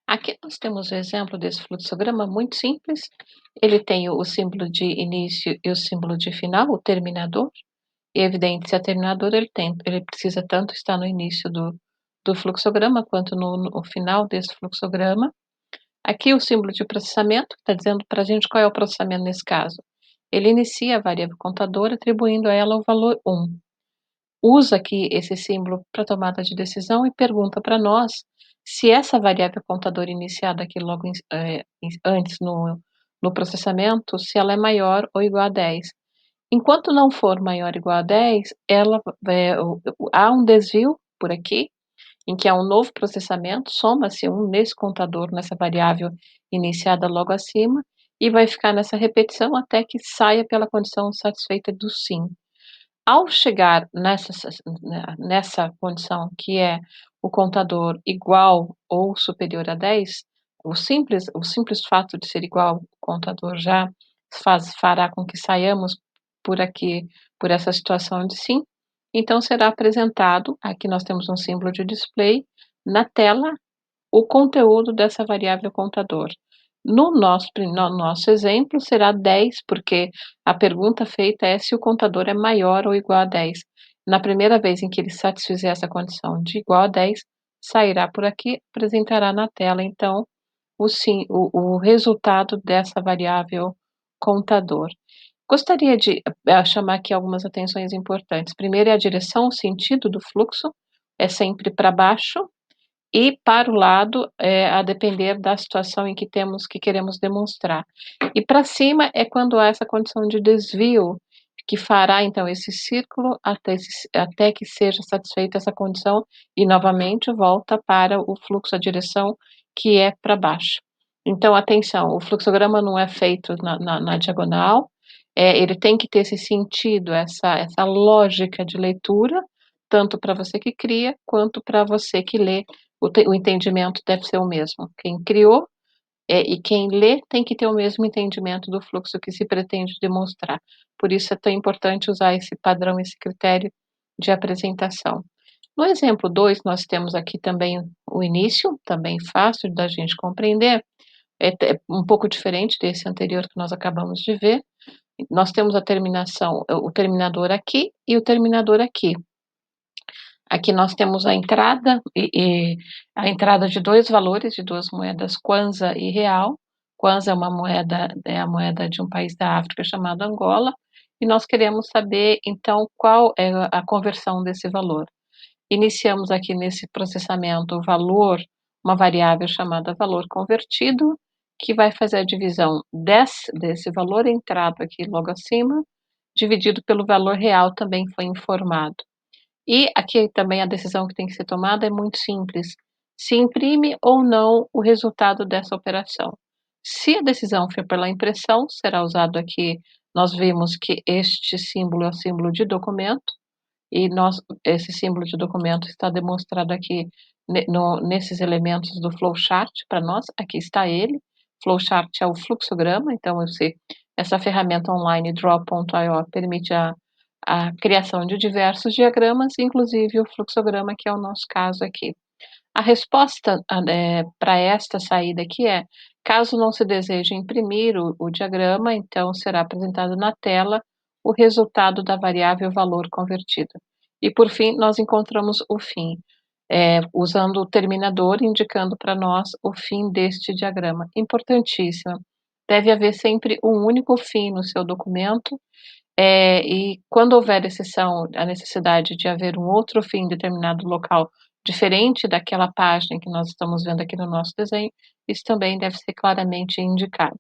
Aqui nós temos o exemplo desse fluxograma muito simples. Ele tem o símbolo de início e o símbolo de final, o terminador. E é evidente, se é terminador, ele precisa tanto estar no início do fluxograma quanto no final desse fluxograma. Aqui o símbolo de processamento está dizendo para a gente qual é o processamento nesse caso. Ele inicia a variável contador atribuindo a ela o valor 1. Usa aqui esse símbolo para tomada de decisão e pergunta para nós se essa variável contadora iniciada aqui logo antes no processamento, se ela é maior ou igual a 10. Enquanto não for maior ou igual a 10, há um desvio por aqui, em que há um novo processamento, soma-se um nesse contador, nessa variável iniciada logo acima, e vai ficar nessa repetição até que saia pela condição satisfeita do sim. Ao chegar nessa condição, que é o contador igual ou superior a 10, o simples fato de ser igual ao contador já fará com que saiamos por aqui, por essa situação de sim. Então será apresentado, aqui nós temos um símbolo de display, na tela, o conteúdo dessa variável contador. No nosso exemplo, será 10, porque a pergunta feita é se o contador é maior ou igual a 10. Na primeira vez em que ele satisfizer essa condição de igual a 10, sairá por aqui, apresentará na tela, então, o resultado dessa variável contador. Gostaria de chamar aqui algumas atenções importantes. Primeiro é a direção, o sentido do fluxo, é sempre para baixo, e para o lado, a depender da situação em que queremos demonstrar. E para cima é quando há essa condição de desvio, que fará então esse círculo até que seja satisfeita essa condição e novamente volta para o fluxo, a direção que é para baixo. Então atenção, o fluxograma não é feito na diagonal, ele tem que ter esse sentido, essa lógica de leitura, tanto para você que cria, quanto para você que lê. O entendimento deve ser o mesmo. Quem criou e quem lê tem que ter o mesmo entendimento do fluxo que se pretende demonstrar. Por isso é tão importante usar esse padrão, esse critério de apresentação. No exemplo 2, nós temos aqui também o início, também fácil da gente compreender, é um pouco diferente desse anterior que nós acabamos de ver. Nós temos a terminação, o terminador aqui e o terminador aqui. Aqui nós temos a entrada e a entrada de 2 valores, de 2 moedas Kwanza e real. Kwanza é a moeda de um país da África chamado Angola, e nós queremos saber, então, qual é a conversão desse valor. Iniciamos aqui nesse processamento o valor, uma variável chamada valor convertido, que vai fazer a divisão desse valor entrado aqui logo acima, dividido pelo valor real também foi informado. E aqui também a decisão que tem que ser tomada é muito simples: se imprime ou não o resultado dessa operação. Se a decisão for pela impressão, será usado aqui, nós vimos que este símbolo é o símbolo de documento, e esse símbolo de documento está demonstrado aqui nesses elementos do flowchart para nós, aqui está ele. Flowchart é o fluxograma, então essa ferramenta online Draw.io permite a criação de diversos diagramas, inclusive o fluxograma, que é o nosso caso aqui. A resposta para esta saída aqui é: caso não se deseje imprimir o diagrama, então será apresentado na tela o resultado da variável valor convertido. E por fim, nós encontramos o fim, usando o terminador, indicando para nós o fim deste diagrama. Importantíssimo. Deve haver sempre um único fim no seu documento, e quando houver exceção, a necessidade de haver um outro fim em determinado local, diferente daquela página que nós estamos vendo aqui no nosso desenho, isso também deve ser claramente indicado.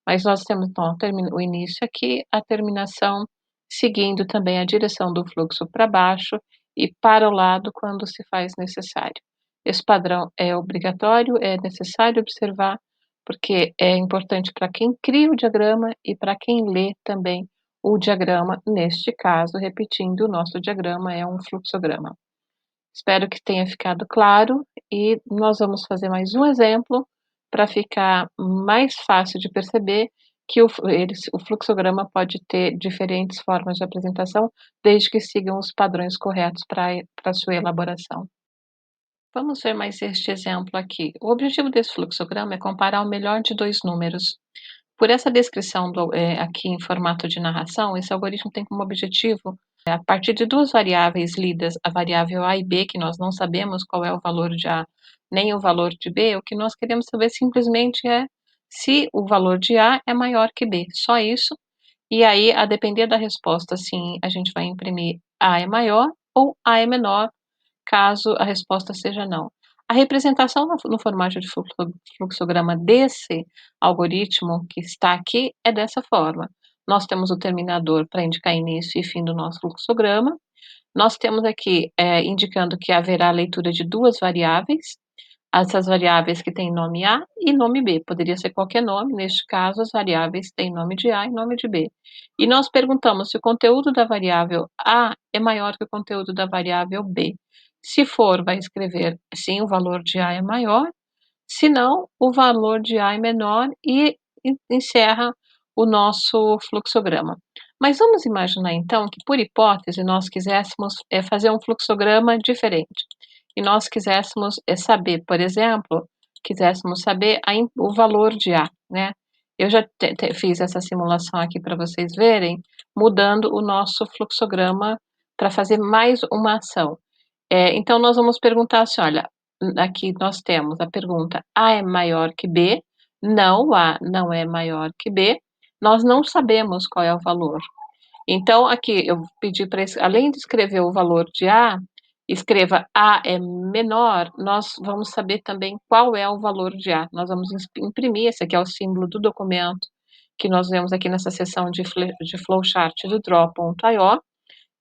Mas nós temos então o início aqui, a terminação, seguindo também a direção do fluxo para baixo e para o lado quando se faz necessário. Esse padrão é obrigatório, é necessário observar, porque é importante para quem cria o diagrama e para quem lê também o diagrama, neste caso, repetindo, o nosso diagrama é um fluxograma. Espero que tenha ficado claro e nós vamos fazer mais um exemplo para ficar mais fácil de perceber que o fluxograma pode ter diferentes formas de apresentação, desde que sigam os padrões corretos para a sua elaboração. Vamos ver mais este exemplo aqui. O objetivo desse fluxograma é comparar o melhor de 2 números. Por essa descrição aqui em formato de narração, esse algoritmo tem como objetivo, a partir de 2 variáveis lidas, a variável A e B, que nós não sabemos qual é o valor de A nem o valor de B, o que nós queremos saber simplesmente é se o valor de A é maior que B, só isso. E aí, a depender da resposta, sim, a gente vai imprimir A é maior ou A é menor, caso a resposta seja não. A representação no formato de fluxograma desse algoritmo que está aqui é dessa forma. Nós temos o terminador para indicar início e fim do nosso fluxograma. Nós temos aqui indicando que haverá leitura de 2 variáveis, essas variáveis que têm nome A e nome B, poderia ser qualquer nome, neste caso as variáveis têm nome de A e nome de B. E nós perguntamos se o conteúdo da variável A é maior que o conteúdo da variável B. Se for, vai escrever sim, o valor de A é maior, se não, o valor de A é menor e encerra o nosso fluxograma. Mas vamos imaginar então que, por hipótese, nós quiséssemos fazer um fluxograma diferente. E nós quiséssemos saber, por exemplo, quiséssemos saber o valor de A, né? Eu já fiz essa simulação aqui para vocês verem, mudando o nosso fluxograma para fazer mais uma ação. Então, nós vamos perguntar assim: olha, aqui nós temos a pergunta: A é maior que B? Não, A não é maior que B. Nós não sabemos qual é o valor. Então, aqui eu pedi para, além de escrever o valor de A, escreva A é menor, nós vamos saber também qual é o valor de A. Nós vamos imprimir, esse aqui é o símbolo do documento que nós vemos aqui nessa seção de flowchart do draw.io.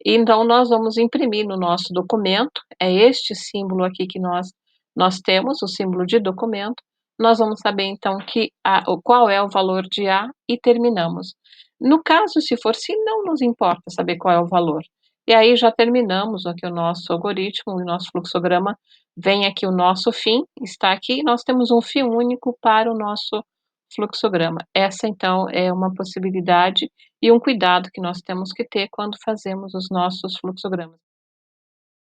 Então, nós vamos imprimir no nosso documento, é este símbolo aqui que nós temos, o símbolo de documento. Nós vamos saber, então, qual é o valor de A e terminamos. No caso, se for, se não nos importa saber qual é o valor. E aí já terminamos aqui o nosso algoritmo, o nosso fluxograma, vem aqui o nosso fim, está aqui, nós temos um fim único para o nosso fluxograma. Essa, então, é uma possibilidade e um cuidado que nós temos que ter quando fazemos os nossos fluxogramas.